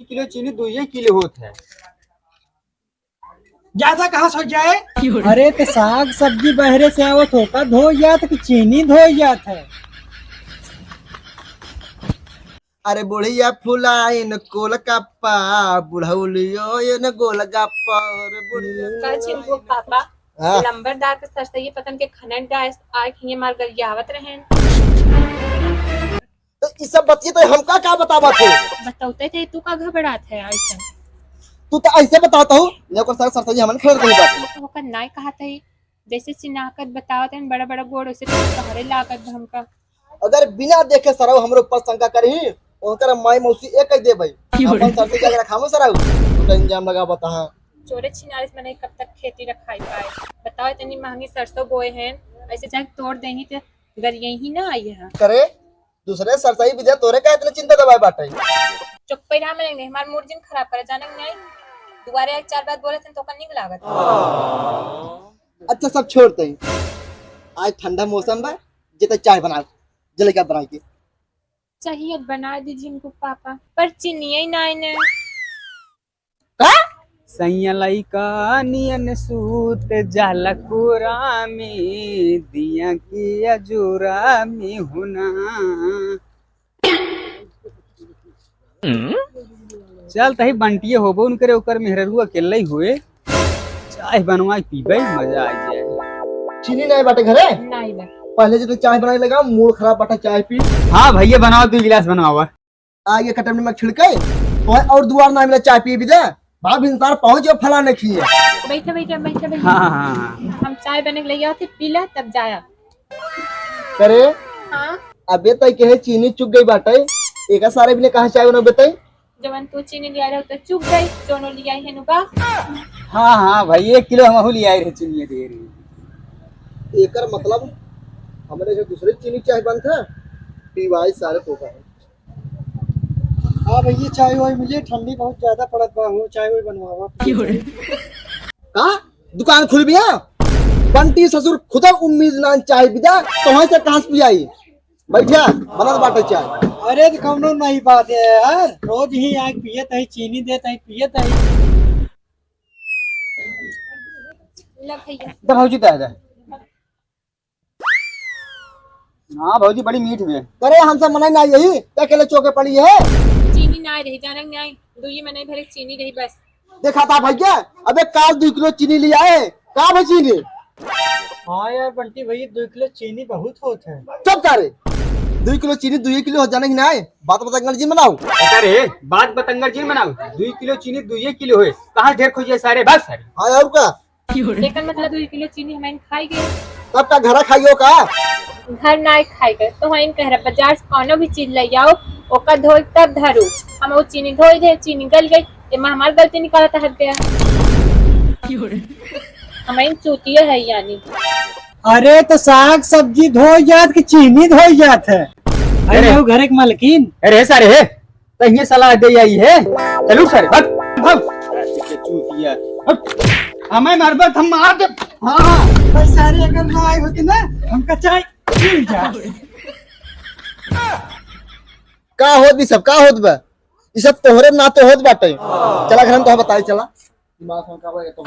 Kilo चीनी 2 kilo होत है। ज्यादा कहाँ सो जाए। अरे तो साग सब्जी बहरे से आवत होता धो जात कि चीनी धो जात है। अरे बुढ़िया फुलाइन गोलगप्पा बुढ़ौलियो न गोलगप्पा अरे बुढ़िया कल चिंटू पापा हाँ। लंबरदार के सरसई पतन के खनन डायस आय खिए मार गरियावत रहेन। तो ये सब बतिए तो हमका क्या बतावा थे। बताते थे तू का घबरात है ऐसा। तू तो ऐसे बताता हूँ लेकिन सर सरसई हमन खरीद नहीं बात। तो होकर नाय कहा था जैसे सिनाकत बतावत हैं बड़ा बड़ा गोड़ उसे सहारे लागत हमका। अगर बिना देखे सराव हमरे ऊपर शंका करही ओकर माई मौसी एक ही देबै अपन सरसई जाके रखामो सराव तो इंजाम लगा बता। चोरे छिनारिस में नहीं कब तक खेती रखाई पाए बताओ इतनी महंगी सरसों बोए हैं ऐसे चाहे तोड़ देंगी तो गरिया ही ना आई है। करे दूसरे सरसई विद्या तोरे का इतनी चिंता दबाए बाटे। चुप पैरा में नहीं हमार मूड खराब करे जाने नहीं दोबारा एक चार बात बोले थे तो नहीं लागत। अच्छा सब छोड़ते हैं आज ठंडा मौसम बा जितना चाय बनाओ जलेगा बना के चाहिए बना दीजिए इनको पापा पर चीनी ना ने सैया लइका नियन सूत जाला कोरा में दिया के अजोरा में होना। चल तही बंटिए होबो उनकरे ओकर मेहररुआ अकेले ही हुए चाय बनवाई पीबे मजा आ जाए। चीनी नहीं बाटे घरे नहीं ना पहले जो चाय बनाने लगा मूड खराब बाटा चाय पी। हाँ भैया बनाओ 2 गिलास बनाओ आगे कटम में छिड़के और दुआर ना मिला चाय पी भी दे भाग इंसान पहुंचे फला नहीं खिए। बैठे बैठे बैठे बैठे हाँ। हम चाय बने के लिए आते पीला तब जाया। करे हाँ अबे तय कहे चीनी चुक गई बाटे एक सारे भी ने कहा चाय बना बताई जवन तू चीनी लिया रहे तो चुप गई दोनों लिया है नुबा। हाँ भाई 1 किलो हम लिया रहे चीनी दे रही। एकर मतलब हमारे जो दूसरे चीनी चाय बन था पीवाई सारे तो है। हाँ भैया चाय वाय मिले ठंडी बहुत ज्यादा पड़त बा हो चाय वाय बनवावा। का दुकान खुल बिया बंटी ससुर खुदा उम्मीद ना चाय बिदा तो वहां से कहां से पियाई बैठा बनत बाटे चाय। अरे तो कौनो नहीं बात है यार रोज ही आग पियत है चीनी देत है पियत है। ला भैया तो भौजी दादा हाँ भौजी बड़ी मीठ में करे हमसे मना ना यही क्या अकेले चौके पड़ी है। चीनी ना रही जाना नहीं दुई में नहीं भरे चीनी रही बस। देखा था भैया अबे काल 2 किलो चीनी लिया है का भाई चीनी। हाँ यार बंटी भैया 2 किलो चीनी बहुत होत है। चुप सारे 2 किलो चीनी 2 किलो हो जाने की ना है बात बता जी बनाओ। अरे बात बतंगर जी बनाओ 2 किलो चीनी 2 किलो है कहाँ ढेर खोजिए सारे बस सारे। हाँ और का लेकिन मतलब 2 किलो चीनी हमें खाई गई तब का घर खाइयो का घर ना खाई गए तो हम कह रहे बाजार से कोनो भी चीज ले आओ ओका धोई तब धरू हम वो चीनी धोई दे चीनी गल गई एमा हमार गलती निकाला था हट गया हमें चूतिया है यानी। अरे तो साग सब्जी धो जात कि चीनी धो जात है। अरे वो घर एक मालकिन अरे सारे है तो ये सलाह दे आई है चलो सारे भाग भाग चूतिया हमें मरबत हम मार दे। हाँ सारे अगर ना आए होती ना हमका चाय मिल जाए। का होत भी सब का होत बा ये सब तोहरे ना तो होत बाटे चला घर हम तो बताई चला दिमाग में का बा तो